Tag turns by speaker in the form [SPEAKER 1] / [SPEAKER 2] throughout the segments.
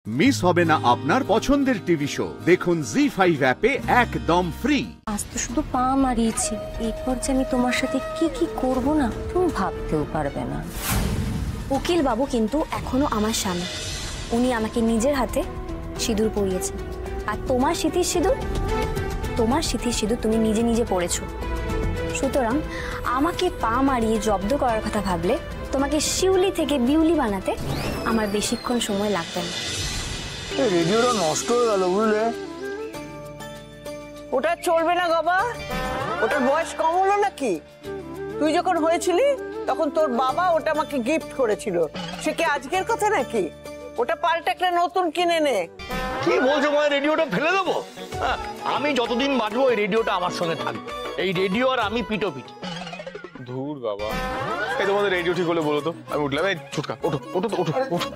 [SPEAKER 1] Miss হবে না আপনার পছন্দের টিভি শো। দেখুন জি5 অ্যাপে একদম ফ্রি।
[SPEAKER 2] আজ তো শুধু পা মারিয়েছি, এরপর যে আমি তোমার সাথে কি কি করব না তুমি ভাবতেও পারবে না।
[SPEAKER 3] উকিল বাবু কিন্তু এখনো আমার স্বামী, উনি আমাকে নিজের হাতে সিঁদুর পরিয়েছেন। আর তোমার স্মৃতির সিঁদুর তুমি নিজে নিজে পড়েছো। সুতরাং আমাকে পা মারিয়ে জব্দ করার কথা ভাবলে তোমাকে শিউলি থেকে বিউলি বানাতে আমার বেশিক্ষণ সময় লাগবে না।
[SPEAKER 4] রেডিওটা নষ্ট হয়ে গেল বুঝলে।
[SPEAKER 5] ওটা চলবে না বাবা, ওটার বয়স কম হলো নাকি? তুই যখন হয়েছিলি তখন তোর বাবা ওটা আমাকে গিফট করেছিল, সে কি আজকের কথা নাকি? ওটা পাল্টে একটা নতুন কিনে নে।
[SPEAKER 4] কি বলছো মা, রেডিওটা ফেলে দেবো? আমি যতদিন বাঁচবো এই রেডিওটা আমার সঙ্গে থাকবে। এই রেডিও আর আমি পিটোপিটি।
[SPEAKER 6] ধুর বাবা, এই তোমাদের রেডিও ঠিক হলে বলো তো, আমি উঠলাম। এই ছুটকা ওঠো ওঠো ওঠো ওঠো।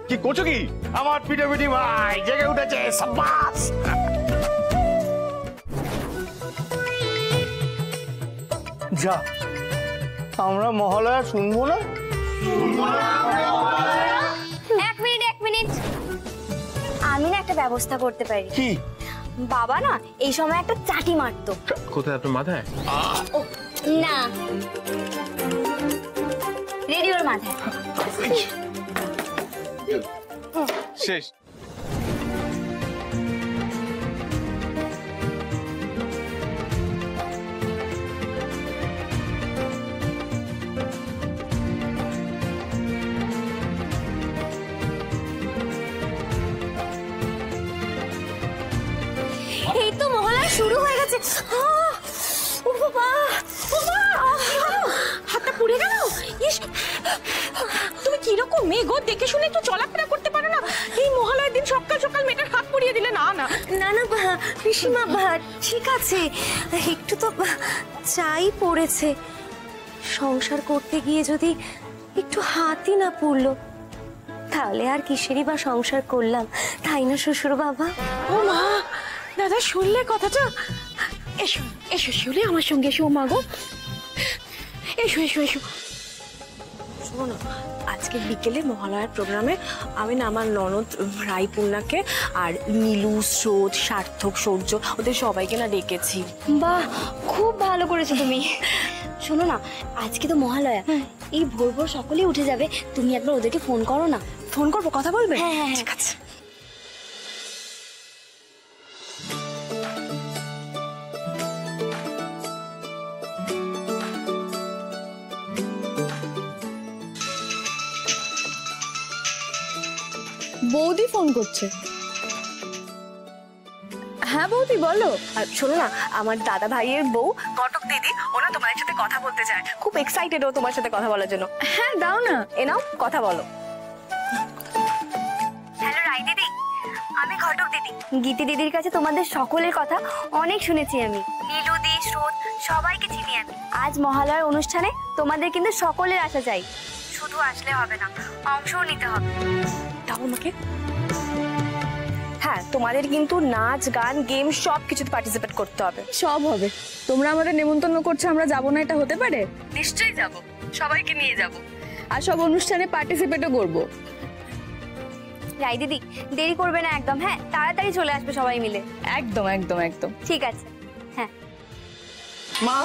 [SPEAKER 6] কি করছো কি?
[SPEAKER 4] আমার পিটোপিটি ভাই জেগে উঠেছে, সাব্বাস। যা, আমরা মহালয়া শুনবো না?
[SPEAKER 3] এক মিনিট, আমি না একটা ব্যবস্থা করতে পারি।
[SPEAKER 4] কি?
[SPEAKER 3] বাবা না এই সময় একটা চাটি মারতো।
[SPEAKER 6] কোথায়? আপনার মাথায়?
[SPEAKER 3] না, রেডিওর মাথায়।
[SPEAKER 6] শেষ।
[SPEAKER 3] এই তো মহড়া শুরু হয়ে গেছে।
[SPEAKER 2] হাতটা পুড়ে গেল। ইস, তুমি কিরকম মেয়ে গো, দেখে শুনে একটু চলাফেরা করতে পারো না? এই মহালয়ার দিন সকাল সকাল মেয়েটার হাত পুড়িয়ে দিলে। না না
[SPEAKER 3] না না পিসিমা, ঠিক আছে, একটু তো চাই পড়েছে। সংসার করতে গিয়ে যদি একটু হাতই না পুড়লো তাহলে আর কিসেরই বা সংসার করলাম, তাই না শ্বশুর বাবা?
[SPEAKER 2] ও মা, দাদা শুনলে কথাটা? এসো এসো শিউলি, আমার সঙ্গে এসো মা গো। এসো এসো এসো। শোনো না, আজকে বিকেলে মহালয়ার প্রোগ্রামে আমি না আমার ননদ রায়পূর্ণাকে আর নীলু, স্রোত, সার্থক, সূর্য ওদের সবাইকে না ডেকেছি।
[SPEAKER 3] বাহ, খুব ভালো করেছো তুমি। শোনো না, আজকে তো মহালয়া, এই ভোর ভোর সকলেই উঠে যাবে, তুমি একবার ওদেরকে ফোন করো না।
[SPEAKER 2] ফোন করবো, কথা বলবে?
[SPEAKER 3] হ্যাঁ,
[SPEAKER 2] ঠিক আছে।
[SPEAKER 3] বৌদি ফোন করছে। হ্যাঁ বৌদি বলো।
[SPEAKER 2] আর শোনো না, আমার দাদা ভাইয়ের বউ ঘটক দিদি, ওনা তোমার সাথে কথা বলতে চায়, খুব এক্সাইটেড ও তোমার সাথে কথা বলার জন্য।
[SPEAKER 3] হ্যাঁ দাও না।
[SPEAKER 2] এ নাও, কথা বলো।
[SPEAKER 3] হ্যালো রাই দিদি, আমি ঘটক দিদি। গীতি দিদির কাছে তোমাদের সকলের কথা অনেক শুনেছি আমি। নীলু দি, স্রোত সবাইকে চিনি আমি। আজ মহালয়ার অনুষ্ঠানে তোমাদের কিন্তু সকলের আসা চাই, শুধু আসলে হবে না, অংশও নিতে হবে।
[SPEAKER 2] দাও আমাকে। হ্যাঁ, তোমাদের কিন্তু নাচ, গান, গেম সব কিছুতে পার্টিসিপেট করতে হবে।
[SPEAKER 7] সব হবে। তোমরা আমাদের নেমন্তন্ন করছো, আমরা যাবো না এটা হতে পারে? নিশ্চয়ই যাব, সবাইকে নিয়ে যাব, আর সব অনুষ্ঠানে পার্টিসিপেটও করব।
[SPEAKER 3] রাই দিদি দেরি করবে না একদম, হ্যাঁ তাড়াতাড়ি চলে আসবে সবাই মিলে।
[SPEAKER 7] একদম একদম একদম
[SPEAKER 3] ঠিক আছে। হ্যাঁ
[SPEAKER 8] মা,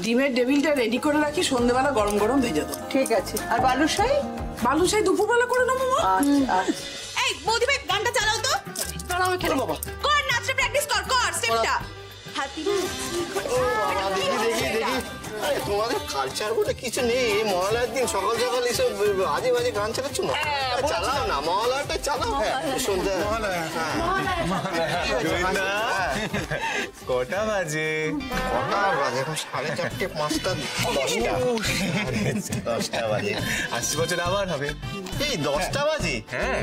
[SPEAKER 8] ডিমের টেবিলটা রেডি করে রাখি, সন্ধ্যেবেলা গরম গরম ভেজে দেবো।
[SPEAKER 5] ঠিক আছে। আর বালুশাই?
[SPEAKER 8] বালুশাই দুপুরবেলা করে নেবো মা।
[SPEAKER 5] আচ্ছা।
[SPEAKER 8] এই বৌদি ভাই, গানটা চালাও তো।
[SPEAKER 4] বাবা
[SPEAKER 8] কর, নাচটা প্র্যাকটিস কর, কর স্টেপটা।
[SPEAKER 3] হাতি
[SPEAKER 9] দেখি দেখি দেখি আরে তোমাদের কালচার বলে কিছু নেই। এই মহালয়ার দিন সকাল সকাল এসব আজে বাজে গান চালাচ্ছ না, চালাও না, মহালয়াটা চালাও। সন্ধ্যা
[SPEAKER 6] কটা বাজে?
[SPEAKER 9] কটা বাজে? এখন 4:30, 5টা, 10টা বাজে।
[SPEAKER 6] আসছে বছর আবার হবে।
[SPEAKER 9] এই 10টা বাজে?
[SPEAKER 6] হ্যাঁ,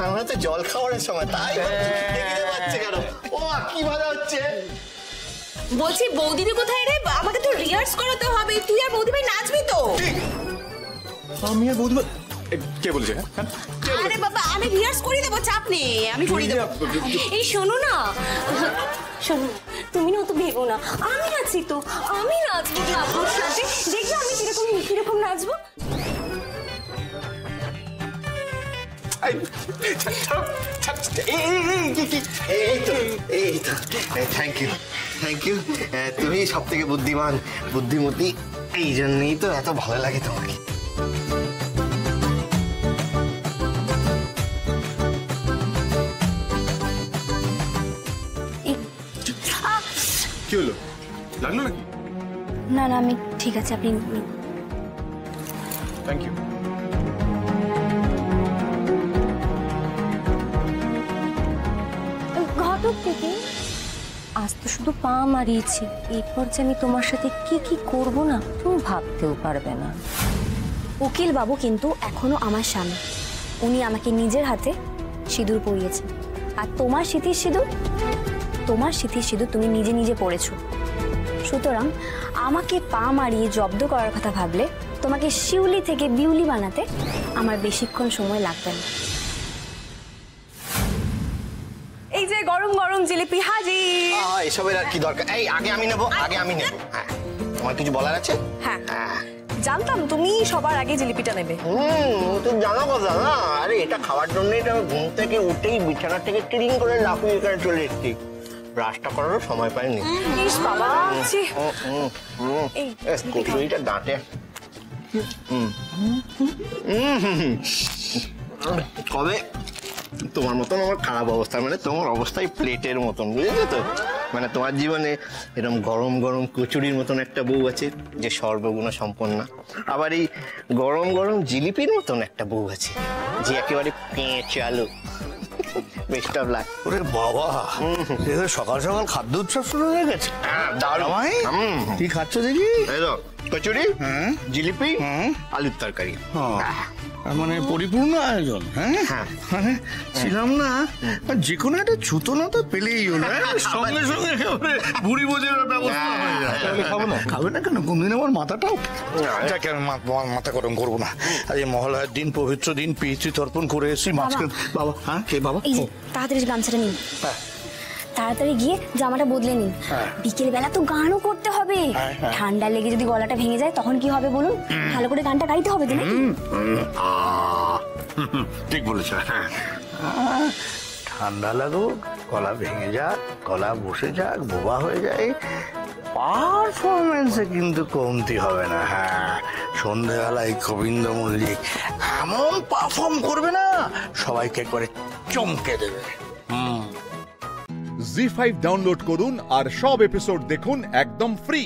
[SPEAKER 9] আমরা তো জল খাওয়ার সময়, তাই দেখতে পাচ্ছে কেন? ও কি ভালো হচ্ছে।
[SPEAKER 2] বলছি বৌদিদি কোথায় রে? আমাকে তো রিহার্স করাতে হবে। তুই আর বৌদি ভাই নাচবি তো?
[SPEAKER 6] আমি আর বৌদি কে বলছে?
[SPEAKER 2] আরে বাবা, আমি রিহার্স করে দেবো, চাপ নেই, আমি করে দেবো।
[SPEAKER 3] এই শোনো না, শোনো, তুমি না তো ভেবো না, আমি আছি তো, আমি নাচবো আপনার সাথে। দেখবে আমি কিরকম নাচবো।
[SPEAKER 9] Thank you, thank you. তুমি সব থেকে বুদ্ধিমান, বুদ্ধিমতী, এই জন্যই তো এত ভালো লাগে তোমাকে।
[SPEAKER 6] কি হলো, লাগলো নাকি?
[SPEAKER 3] না না, আমি ঠিক আছে, আপনি
[SPEAKER 6] থ্যাংক ইউ।
[SPEAKER 3] ঘটক থেকে আজ তো শুধু পা মারিয়েছি, এরপর যে আমি তোমার সাথে কি কি করব না তুমি ভাবতেও পারবে না।
[SPEAKER 2] উকিল বাবু কিন্তু এখনো আমার স্বামী। উনি আমাকে নিজের হাতে সিঁদুর পরিয়েছেন। আর তোমার স্মৃতির সিঁদুর তুমি নিজে নিজে পড়েছো। সুতরাং আমাকে পা মারিয়ে জব্দ করার কথা ভাবলে তোমাকে শিউলি থেকে বিউলি বানাতে আমার বেশিক্ষণ সময় লাগবে না।
[SPEAKER 3] এই যে গরম গরম জিলিপি হাজির।
[SPEAKER 9] এসবের আর কি দরকার? এই আগে আমি নেবো, আগে আমি নেবো। হ্যাঁ, তোমার কিছু বলার আছে?
[SPEAKER 3] হ্যাঁ, জানতাম তুমি সবার আগে জিলিপিটা নেবে।
[SPEAKER 9] তুমি জানো কথা না? আরে এটা খাওয়ার জন্য এটা ঘুম থেকে উঠেই বিছানা থেকে ট্রিং করে লাফিয়ে এখানে চলে এসেছি। ব্রাশটা করারও সময় পাইনি।
[SPEAKER 3] ইস বাবা,
[SPEAKER 9] কচুরিটা দাঁতে। কবে তোমার মতন আমার খারাপ অবস্থা, মানে তোমার অবস্থায় প্লেটের মতন, বুঝেছো তো? মানে তোমার জীবনে এরকম গরম গরম কচুরির মতন একটা বউ আছে যে সর্বগুণ সম্পন্ন, আবার এই গরম গরম জিলিপির মতন একটা বউ আছে যে একেবারে পেঁচালো। Best of luck.
[SPEAKER 4] ওরে বাবা, সকাল সকাল খাদ্য উৎসব শুরু হয়ে গেছে। কি খাচ্ছ দেখি?
[SPEAKER 9] কচুরি, জিলিপি, আলুর তরকারি।
[SPEAKER 4] মানে পরিপূর্ণ আয়োজন। হ্যাঁ, মানে ছিলাম না, যে কোনো একটা ছুতো না তো পেলেই হলো। সঙ্গে সঙ্গে বুড়ি বোঝের ব্যবস্থা হয়ে যায়। খাবো না? খাবে না কেন? কোনদিন আমার মাথাটাও যাকে আমি মাথা গরম করবো না। আজ এই মহালয়ার দিন, পবিত্র দিন, পিতৃতর্পণ করে এসেছি। মাঝখানে বাবা, হ্যাঁ কে বাবা?
[SPEAKER 2] এই যে তাড়াতাড়ি গামছাটা নিন, তাড়াতাড়ি গিয়ে জামাটা বদলে নিন। বিকেল বেলা তো গানও করতে হবে। ঠান্ডা লেগে যদি গলাটা ভেঙে যায় তখন কি হবে বলুন? ভালো করে গানটা গাইতে হবে তো নাকি?
[SPEAKER 4] ঠিক বলেছ। ঠান্ডা লাগুক, গলা ভেঙে যাক, গলা বসে যাক, বোবা হয়ে যায়, পারফরমেন্সে কিন্তু কমতি হবে না। হ্যাঁ, সন্ধ্যেবেলায় গোবিন্দ মল্লিক এমন পারফর্ম করবে না, সবাইকে একবারে চমকে দেবে।
[SPEAKER 1] জি5 ডাউনলোড করুন আর সব এপিসোড দেখুন একদম ফ্রি।